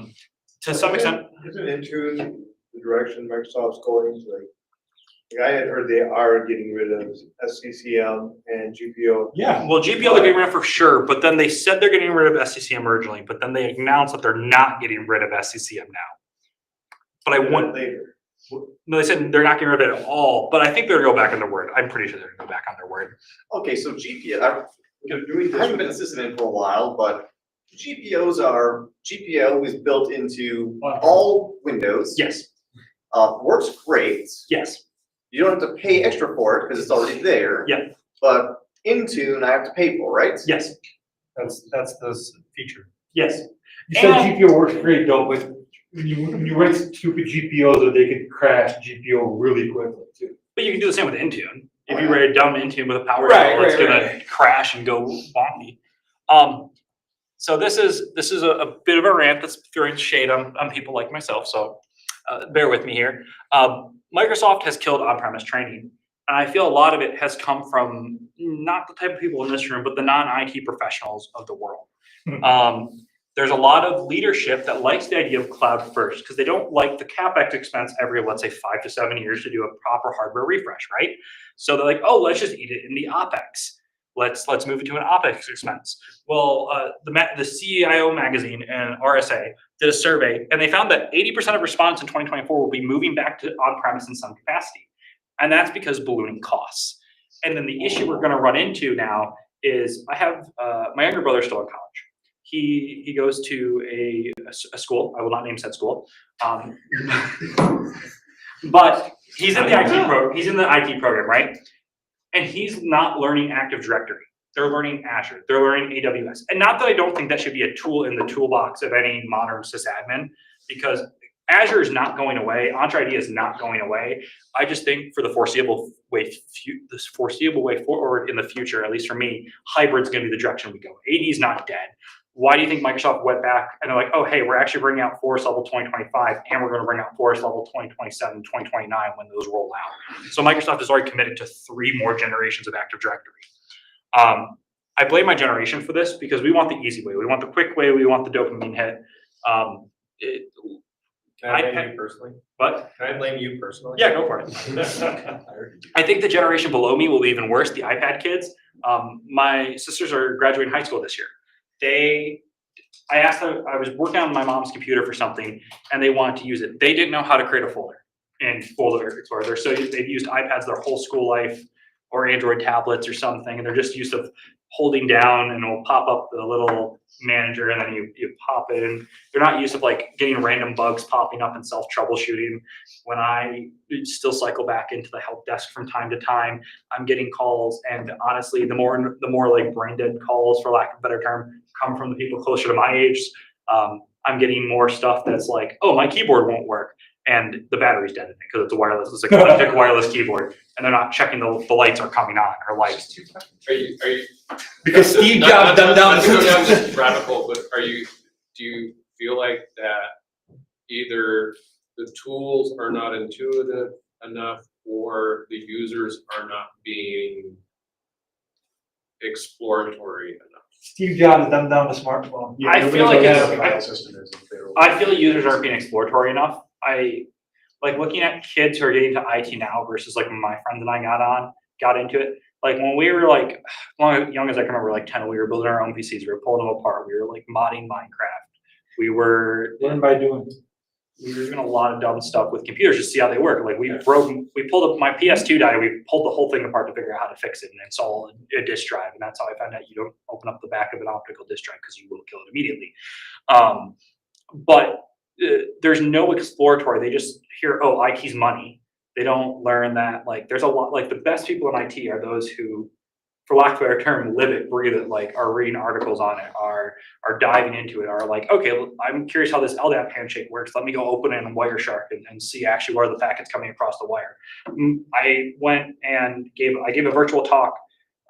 with. To some extent. Isn't Intune the direction Microsoft's going? Like I had heard they are getting rid of SCCM and GPO. Yeah. Well, GPO they're getting rid of for sure, but then they said they're getting rid of SCCM originally, but then they announced that they're not getting rid of SCCM now. But I want later. no, they said they're not getting rid of it at all, but I think they're gonna go back on their word. I'm pretty sure they're gonna go back on their word. Okay, so GPO, I haven't been assistant in for a while, but GPO is built into all Windows. Yes, Works great. yes, You don't have to pay extra for it because it's already there. Yeah. But Intune, I have to pay for, right? yes, That's the feature. yes. You said And- GPO works great though, but when you write stupid GPOs, that they could crash GPO really quickly too. But you can do the same with Intune. If you write a dumb Intune with a PowerShell, Right, it's gonna right. crash and go wonky. So this is a bit of a rant that's throwing shade on people like myself. So bear with me here. Microsoft has killed on-premise training, and I feel a lot of it has come from not the type of people in this room, but the non-IT professionals of the world. There's a lot of leadership that likes the idea of cloud first because they don't like the CapEx expense every, let's say, 5 to 7 years to do a proper hardware refresh, right? So they're like, oh, let's just eat it in the OpEx. Let's move it to an OpEx expense. Well, the CIO magazine and RSA did a survey, and they found that 80% of respondents in 2024 will be moving back to on-premise in some capacity. And that's because ballooning costs. And then the issue we're gonna run into now is I have my younger brother still in college. He goes to a school. I will not name said school, but he's in the IT program, right? And he's not learning Active Directory. They're learning Azure. They're learning AWS. And not that I don't think that should be a tool in the toolbox of any modern sysadmin, because Azure is not going away. Entra ID is not going away. I just think for the foreseeable way forward in the future, at least for me, hybrid's going to be the direction we go. AD is not dead. why do you think Microsoft went back and they're like, oh, hey, we're actually bringing out Forest Level 2025 and we're going to bring out Forest Level 2027, 2029 when those roll out. So Microsoft is already committed to 3 more generations of Active Directory. I blame my generation for this because we want the easy way. We want the quick way. We want the dopamine hit. Can I blame you personally? But Can I blame you personally? yeah, go for it. I think the generation below me will be even worse, the iPad kids. My sisters are graduating high school this year. I asked them, I was working on my mom's computer for something and they wanted to use it. They didn't know how to create a folder in Folder Explorer. They've used iPads their whole school life or Android tablets or something, and they're just used to holding down and it'll pop up the little manager and then you pop it in. They're not used to like getting random bugs popping up and self-troubleshooting. When I still cycle back into the help desk from time to time, I'm getting calls, and honestly, the more like brain dead calls, for lack of a better term, come from the people closer to my age. I'm getting more stuff that's like, oh, my keyboard won't work, and the battery's dead in it because it's a wireless, it's a Logitech wireless keyboard, and they're not checking the lights are coming on or lights. Are you, Because Steve not Jobs dumbed down to go down the this rabbit hole, but do you feel like that either the tools are not intuitive enough or the users are not being exploratory enough? Steve Jobs dumbed down the smartphone. I feel like I feel I users aren't being exploratory enough. I like looking at kids who are getting to IT now versus like when my friends and I got into it. Like when we were like, young as I can remember, like 10, we were building our own PCs, we were pulling them apart, we were like modding Minecraft. We were Learn by doing. doing a lot of dumb stuff with computers just to see how they work. Like we pulled up my PS2 died, we pulled the whole thing apart to figure out how to fix it and install a disk drive. And that's how I found out you don't open up the back of an optical disk drive because you will kill it immediately. But there's no exploratory. They just hear, oh, IT's money. They don't learn that like there's a lot, like the best people in IT are those who, for lack of a better term, live it, breathe it, like are reading articles on it, are diving into it, are like, okay, I'm curious how this LDAP handshake works. Let me go open it in Wireshark and see actually where the packet's coming across the wire. I went and gave a virtual talk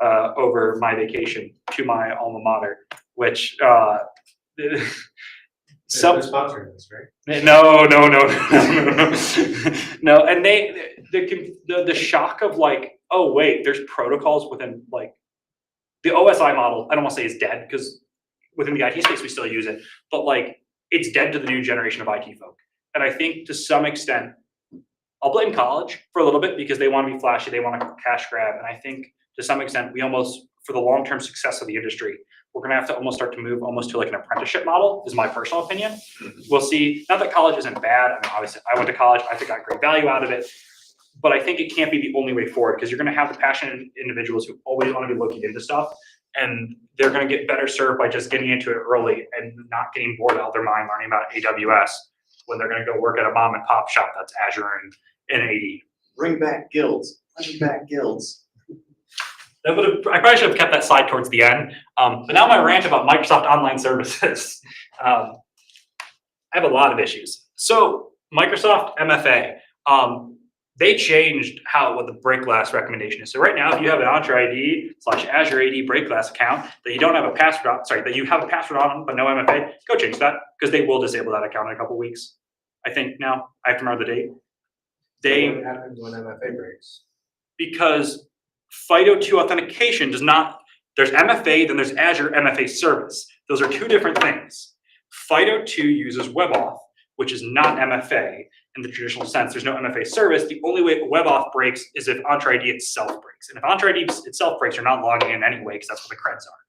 over my vacation to my alma mater, which They're sponsoring this, right? no, and the shock of like, oh wait, there's protocols within like the OSI model. I don't want to say it's dead because within the IT space we still use it, but like it's dead to the new generation of IT folk. And I think to some extent, I'll blame college for a little bit because they want to be flashy, they want to cash grab, and I think to some extent we almost, for the long-term success of the industry, we're going to have to almost start to move almost to like an apprenticeship model, is my personal opinion. We'll see. Not that college isn't bad. I mean, obviously, I went to college. I think I got great value out of it. But I think it can't be the only way forward because you're going to have the passionate individuals who always want to be looking into stuff. And they're going to get better served by just getting into it early and not getting bored out of their mind learning about AWS when they're going to go work at a mom and pop shop that's Azure and AD. Bring back guilds. Bring back guilds. I probably should have kept that slide towards the end. But now my rant about Microsoft Online Services. I have a lot of issues. So Microsoft MFA, they changed what the break glass recommendation is. So right now, if you have an Entra ID/Azure AD break glass account that you don't have a password on, that you have a password on but no MFA, go change that because they will disable that account in a couple weeks. I think now I have to remember the date. What happens when MFA breaks? Because FIDO2 authentication does not, there's MFA, then there's Azure MFA service. Those are two different things. FIDO2 uses WebAuth, which is not MFA in the traditional sense. There's no MFA service. The only way WebAuth breaks is if Entra ID itself breaks. And if Entra ID itself breaks, you're not logging in anyway because that's what the creds are.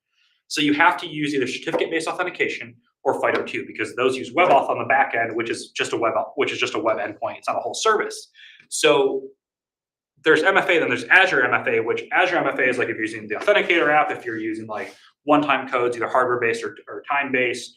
So you have to use either certificate-based authentication or FIDO2 because those use WebAuth on the back end, which is just a web endpoint. It's not a whole service. So there's MFA, then there's Azure MFA, which Azure MFA is like if you're using the Authenticator app, if you're using like one-time codes, either hardware-based or time-based.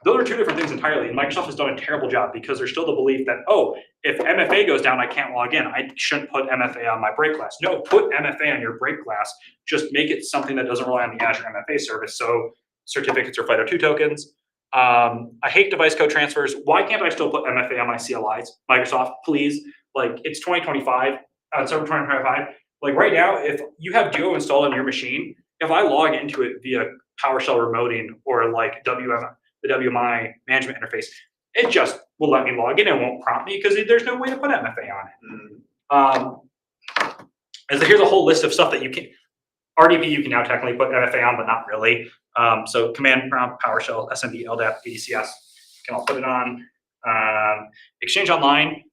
Those are two different things entirely. And Microsoft has done a terrible job because there's still the belief that, oh, if MFA goes down, I can't log in. I shouldn't put MFA on my break glass. No, put MFA on your break glass. Just make it something that doesn't rely on the Azure MFA service. So certificates or FIDO2 tokens. I hate device code transfers. Why can't I still put MFA on my CLIs? Microsoft, please. Like it's 2025, October 2025. Like right now, if you have Duo installed on your machine, if I log into it via PowerShell remoting or like the WMI management interface, it just will let me log in and won't prompt me because there's no way to put MFA on it. And so here's a whole list of stuff that you can, RDP you can now technically put MFA on, but not really. So command prompt, PowerShell, SMB, LDAP, ADCS, can all put it on. Exchange Online,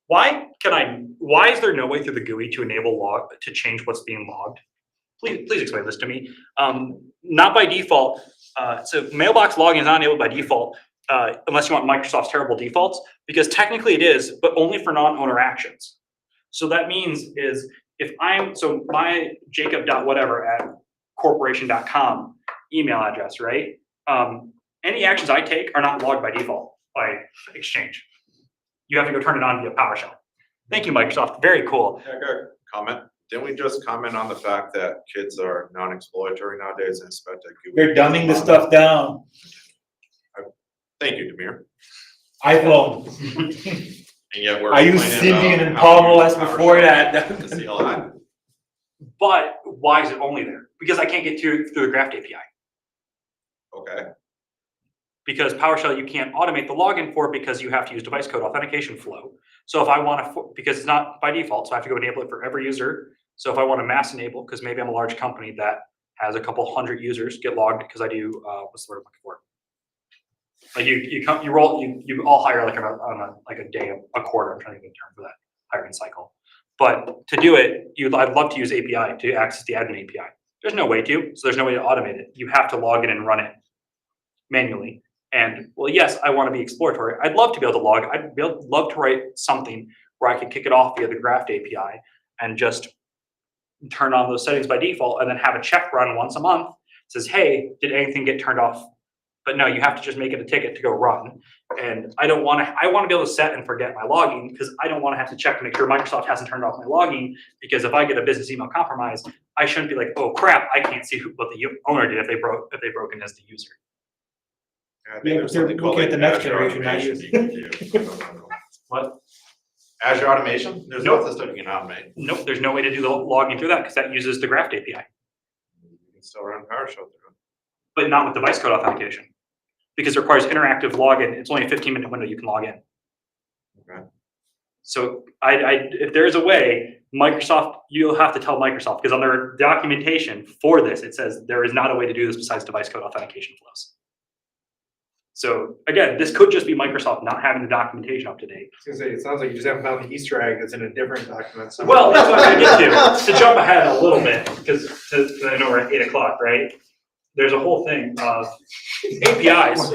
why is there no way through the GUI to enable log, to change what's being logged? Please explain this to me. Not by default. So mailbox login is not enabled by default unless you want Microsoft's terrible defaults, because technically it is, but only for non-owner actions. So that means is if so my jacob.whatever@corporation.com email address, right? Any actions I take are not logged by default by Exchange. You have to go turn it on via PowerShell. Thank you, Microsoft. Very cool. Yeah, I got a comment. Didn't we just comment on the fact that kids are non-exploratory nowadays and expect that? They're dumbing the stuff down. Thank you, Demir. iPhone. And yet we're. I used complaining Symbian about and how Palm we use OS before PowerShell that. to CLI. But why is it only there? Because I can't get through the Graft API. Okay, Because PowerShell, you can't automate the login for it because you have to use device code authentication flow. So if I want to, because it's not by default, so I have to go enable it for every user. So if I want to mass enable, because maybe I'm a large company that has a couple hundred users get logged because I do, what's the word I'm looking for? Like you all hire like on a day, a quarter, I'm trying to get a term for that hiring cycle. But to do it, I'd love to use API to access the admin API. There's no way to, so there's no way to automate it. You have to log in and run it manually. And well, yes, I want to be exploratory. I'd love to be able to log. Love to write something where I could kick it off via the Graft API and just turn on those settings by default and then have a check run once a month. It says, hey, did anything get turned off? But no, you have to just make it a ticket to go run. And I want to be able to set and forget my logging because I don't want to have to check to make sure Microsoft hasn't turned off my logging, because if I get a business email compromise, I shouldn't be like, oh crap, I can't see what the owner did if they broken as the user. I think Yeah, there's they're something called looking at the like next Azure generation, not automation you. you can do. What? Azure automation, there's Nope. lots of stuff you can automate. Nope, there's no way to do the logging through that because that uses the Graft API, You can still run PowerShell through it. but not with device code authentication because it requires interactive login. It's only a 15-minute window you can log in. Okay. So if there's a way, Microsoft, you'll have to tell Microsoft, because on their documentation for this, it says there is not a way to do this besides device code authentication flows. So again, this could just be Microsoft not having the documentation up to date. I was gonna say, it sounds like you just haven't found the Easter egg that's in a different document somewhere. Well, that's what I'm gonna get to jump ahead a little bit, because I know we're at 8 o'clock, right? There's a whole thing of APIs.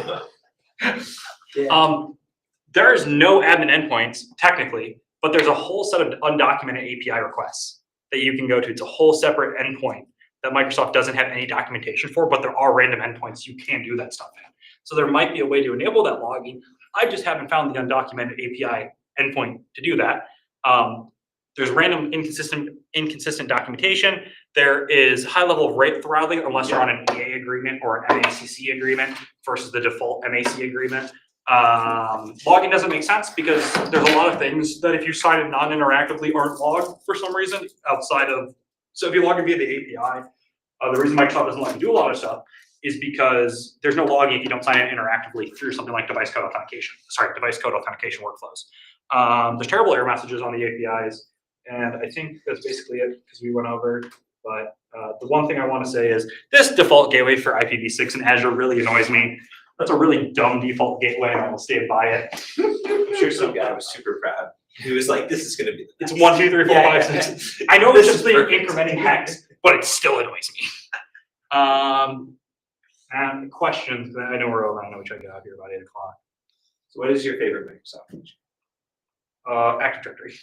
There's no admin endpoints technically, but there's a whole set of undocumented API requests that you can go to. It's a whole separate endpoint that Microsoft doesn't have any documentation for, but there are random endpoints you can do that stuff in. So there might be a way to enable that logging. I just haven't found the undocumented API endpoint to do that. There's random inconsistent documentation. There is high level of rate throttling unless you're on an EA agreement or an MACC agreement versus the default MAC agreement. Logging doesn't make sense because there's a lot of things that if you sign it non-interactively aren't logged for some reason outside of, so if you log in via the API, the reason Microsoft doesn't let you do a lot of stuff is because there's no logging if you don't sign it interactively through something like device code authentication workflows. There's terrible error messages on the APIs, and I think that's basically it because we went over. But the one thing I want to say is this default gateway for IPv6 in Azure really annoys me. That's a really dumb default gateway, and I will stand by it. I'm sure some guy was super proud. He was like, this is gonna be the It's best. 1, 2, 3, 4, Yeah, 5, yeah. 6. I know it's This just is the perfect. incrementing hex, but it still annoys me. And questions, I know we're over, I know we try to get out here about 8 o'clock. So what is your favorite Microsoft feature? Active Directory.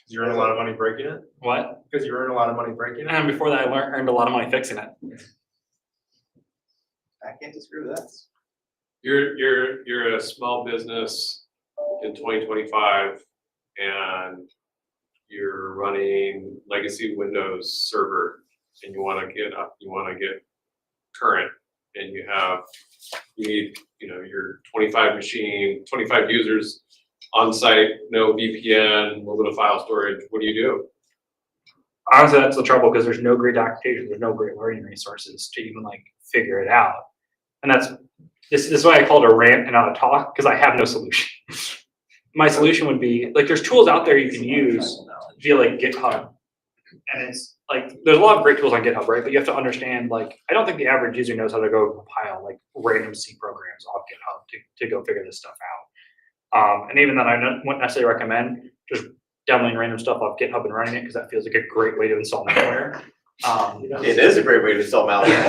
You earn a lot of money breaking it? What? Because you earn a lot of money breaking it? And before that, I earned a lot of money fixing it. I can't disagree with that. You're a small business in 2025 and you're running legacy Windows server and you want to get current and you need your 25 users on site, no VPN, a little bit of file storage. What do you do? Honestly, that's the trouble because there's no great documentation, there's no great learning resources to even like figure it out. And this is why I call it a rant and not a talk, because I have no solution. My solution would be like there's tools out there you can use via like GitHub. And it's like there's a lot of great tools on GitHub, right? But you have to understand like I don't think the average user knows how to go compile like random C programs off GitHub to go figure this stuff out. And even then I wouldn't necessarily recommend just downloading random stuff off GitHub and running it because that feels like a great way to install malware. It is a great way to install malware.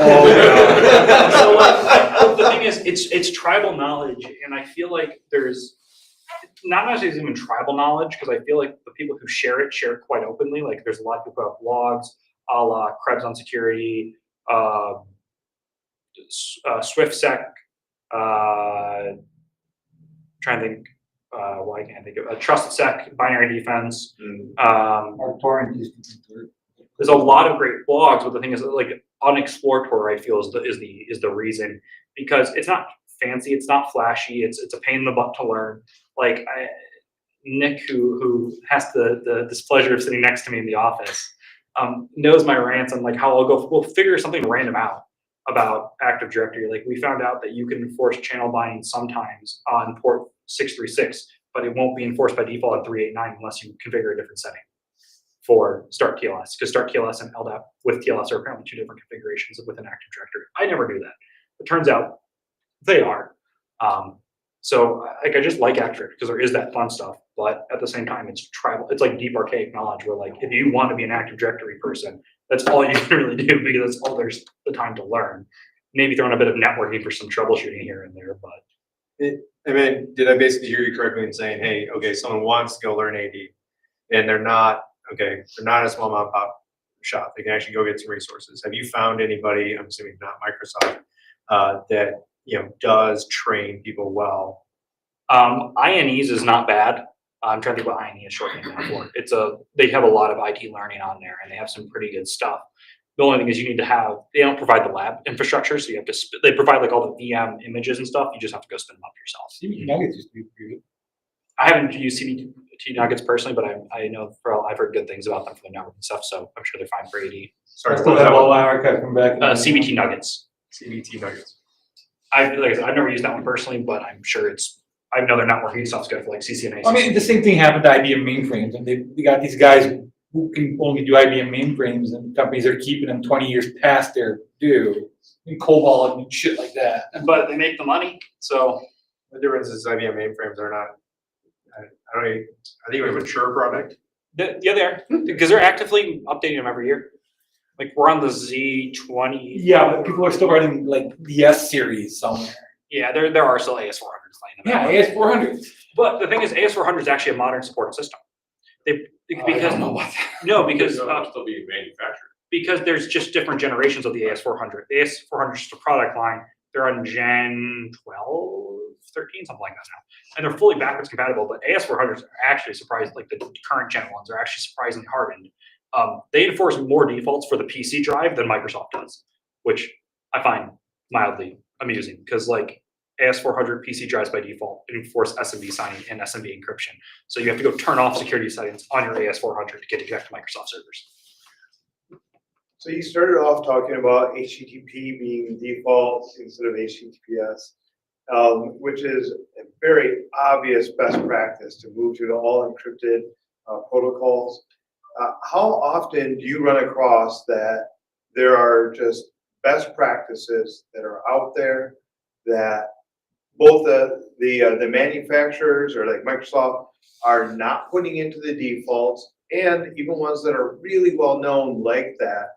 So like, the thing is, it's tribal knowledge, and I feel like there's not necessarily even tribal knowledge because I feel like the people who share it quite openly. Like there's a lot of people who have blogs, a la Krebs on security, SwiftSec, trying to think. Well, I can't think of Trusted Sec, Binary Defense. Our torrent used to be There's a lot of great blogs, but the thing is, like unexplored, I feel is the reason because it's not fancy, it's not flashy, it's a pain in the butt to learn. Like Nick, who has the displeasure of sitting next to me in the office, knows my rants on like how we'll figure something random out about Active Directory. Like we found out that you can enforce channel binding sometimes on port 636, but it won't be enforced by default at 389 unless you configure a different setting for Start TLS, because Start TLS and LDAP with TLS are apparently two different configurations within Active Directory. I never knew that. It turns out they are. So like I just like Active Directory because there is that fun stuff, but at the same time it's tribal. It's like deep archaic knowledge where like if you want to be an Active Directory person, that's all you can really do because that's all there's the time to learn. Maybe throwing a bit of networking for some troubleshooting here and there, but I mean, did I basically hear you correctly in saying, hey, okay, someone wants to go learn AD and they're not a small mom and pop shop. They can actually go get some resources. Have you found anybody, I'm assuming not Microsoft, that, does train people well? INEs is not bad. I'm trying to think what INE is short name for. They have a lot of IT learning on there and they have some pretty good stuff. The only thing is they don't provide the lab infrastructure, so you have to, they provide like all the VM images and stuff, you just have to go spin them up yourself. CBT Nuggets used to be pretty good. I haven't used CBT Nuggets personally, but I know I've heard good things about them for the network and stuff, so I'm sure they're fine for AD. I still have all my archive come back. CBT Nuggets. CBT Nuggets. Like I said, I've never used that one personally, but I'm sure I know their networking stuff's good for like CCNA. I mean, the same thing happened to IBM mainframes, and they got these guys who can only do IBM mainframes, and companies are keeping them 20 years past their due, and COBOL and shit like that. But they make the money, so. The difference is IBM mainframes are not, are they even a mature product? Yeah, they are, because they're actively updating them every year. Like we're on the Z20. Yeah, but people are still running like the S series somewhere. Yeah, there are still AS400s playing them. Yeah, AS400. But the thing is, AS400 is actually a modern supported system. I don't know about that. No, because It'll still be manufactured. because there's just different generations of the AS400. The AS400 is just a product line. They're on Gen 12, 13, something like that now. And they're fully backwards compatible, but AS400s are actually surprised, like the current Gen 1s are actually surprisingly hardened. They enforce more defaults for the PC drive than Microsoft does, which I find mildly amusing because like AS400 PC drives by default enforce SMB signing and SMB encryption. So you have to go turn off security settings on your AS400 to get to connect to Microsoft servers. So you started off talking about HTTP being default instead of HTTPS, which is a very obvious best practice to move to the all encrypted protocols. How often do you run across that there are just best practices that are out there that both the manufacturers or like Microsoft are not putting into the defaults, and even ones that are really well known like that,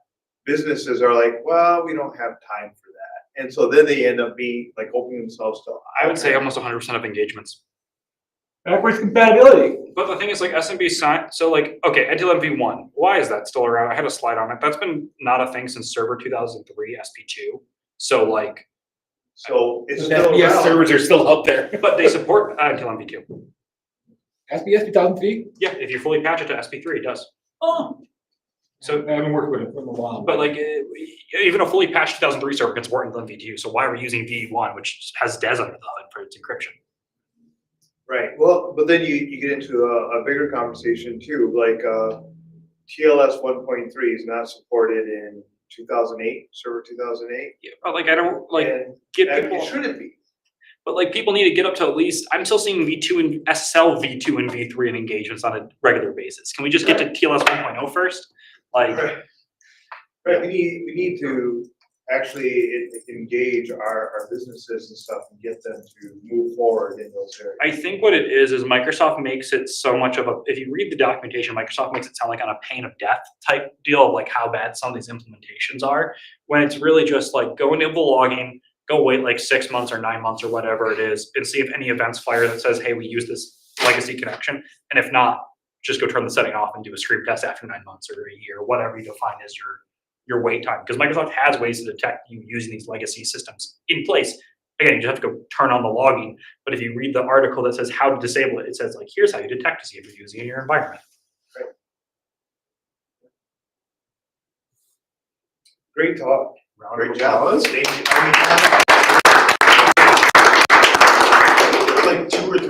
businesses are like, well, we don't have time for that. And so then they end up being like opening themselves to. I would say almost 100% of engagements. Backwards compatibility. But the thing is, like SMB sign, so like, okay, NTLM v1, why is that still around? I had a slide on it. That's been not a thing since Server 2003, SP2. So like, So it's The still SBS around. servers are still out there. but they support NTLM v2. SBS 2003? Yeah, if you fully patch it to SP3, it does. Oh. So, I haven't worked with it for a while. but like, even a fully patched 2003 server can support NTLM v2. So why are we using v1, which has DES under the hood for its encryption? Right, well, but then you get into a bigger conversation too, like TLS 1.3 is not supported in 2008, server 2008. Yeah, but like I don't like And get that- people. it shouldn't be. But like people need to get up to at least, I'm still seeing V2 and SSL V2 and V3 in engagements on a regular basis. Can we just get to TLS 1.0 first? Like, Right, we need to actually engage our businesses and stuff and get them to move forward in those areas. I think what it is Microsoft makes it so much of a, if you read the documentation, Microsoft makes it sound like on a pain of death type deal of like how bad some of these implementations are, when it's really just like go into the logging, go wait like 6 months or 9 months or whatever it is, and see if any events fire that says, hey, we use this legacy connection. And if not, just go turn the setting off and do a screen test after 9 months or a year, whatever you define as your wait time. Because Microsoft has ways to detect you using these legacy systems in place. Again, you just have to go turn on the logging. But if you read the article that says how to disable it, it says like, here's how you detect to see if you're using it in your environment. Great talk. Great job. Thank you. Like 2 or